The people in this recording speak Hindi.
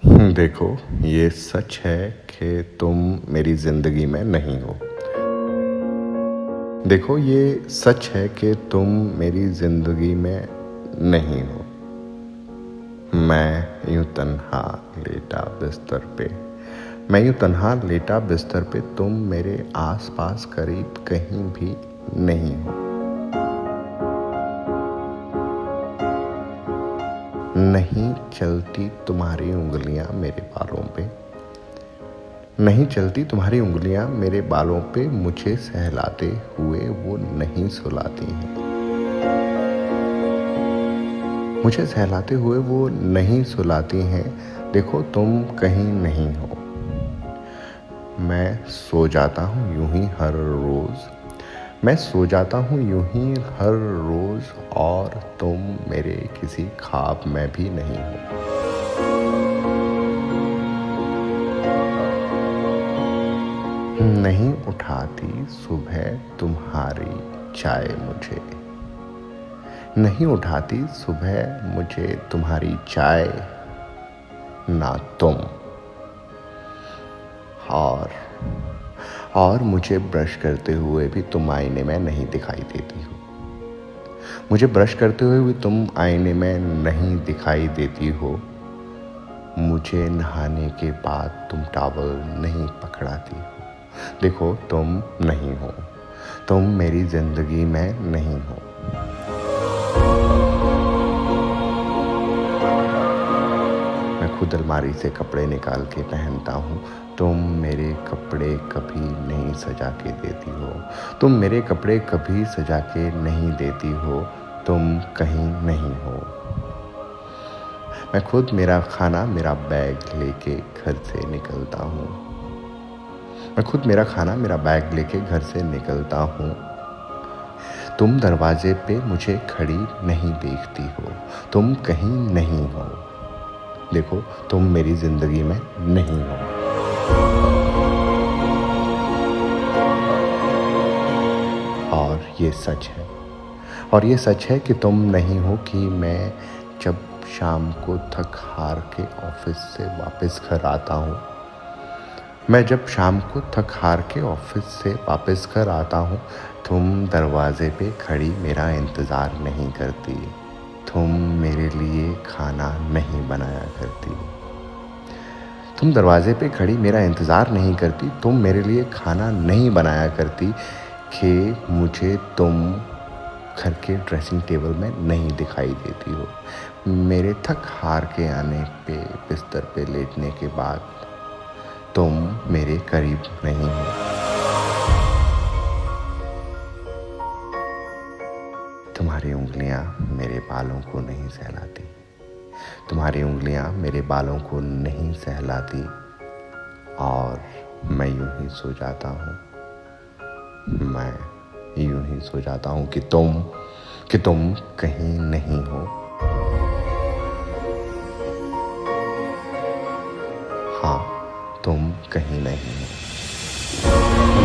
देखो, ये सच है कि तुम मेरी ज़िंदगी में नहीं हो। देखो, ये सच है कि तुम मेरी ज़िंदगी में नहीं हो। मैं यूँ तन्हा लेटा बिस्तर पे, तुम मेरे आस-पास करीब कहीं भी नहीं हो। नहीं चलती तुम्हारी उँगलियाँ मेरे बालों पे, नहीं चलती तुम्हारी उँगलियाँ मेरे बालों पे, मुझे सहलाते हुए वो नहीं सुलाती हैं। मुझे सहलाते हुए वो नहीं सुलाती हैं। देखो, तुम कहीं नहीं हो। मैं सो जाता हूँ यूं ही हर रोज़, मैं सो जाता हूँ यूं ही हर रोज़, और तुम मेरे किसी ख्वाब में भी नहीं हो। नहीं उठाती सुबह तुम्हारी चाय मुझे, नहीं उठाती सुबह मुझे तुम्हारी चाय, ना तुम। और मुझे ब्रश करते हुए भी तुम आईने में नहीं दिखाई देती हो। मुझे ब्रश करते हुए भी तुम आईने में नहीं दिखाई देती हो। मुझे नहाने के बाद तुम टॉवल नहीं पकड़ाती हो। देखो, तुम नहीं हो। तुम मेरी ज़िंदगी में नहीं हो। मैं खुद अलमारी से कपड़े निकाल के पहनता हूँ, तुम मेरे कपड़े कभी नहीं सजा के देती हो। तुम मेरे कपड़े कभी सजा के नहीं देती हो। तुम कहीं नहीं हो। मैं खुद मेरा खाना मेरा बैग लेके घर से निकलता हूँ। मैं खुद मेरा खाना मेरा बैग लेके घर से निकलता हूँ। तुम दरवाजे पे मुझे खड़ी नहीं देखती हो। तुम कहीं नहीं हो। देखो, तुम मेरी ज़िंदगी में नहीं हो। और ये सच है। और ये सच है कि तुम नहीं हो कि मैं जब शाम को थक हार के ऑफिस से वापस घर आता हूँ, मैं जब शाम को थक हार के ऑफिस से वापस घर आता हूँ, तुम दरवाजे पे खड़ी मेरा इंतज़ार नहीं करती। तुम मेरे लिए खाना नहीं बनाया करती। तुम दरवाजे पे खड़ी मेरा इंतज़ार नहीं करती। तुम मेरे लिए खाना नहीं बनाया करती कि मुझे तुम घर के ड्रेसिंग टेबल में नहीं दिखाई देती हो। मेरे थक हार के आने पे बिस्तर पे लेटने के बाद तुम मेरे करीब नहीं हो। तुम्हारी उंगलियां मेरे बालों को नहीं सहलाती। तुम्हारी उंगलियां मेरे बालों को नहीं सहलाती, और मैं यूं ही सो जाता हूँ। मैं यूं ही सो जाता हूँ कि तुम कहीं नहीं हो। हाँ, तुम कहीं नहीं हो।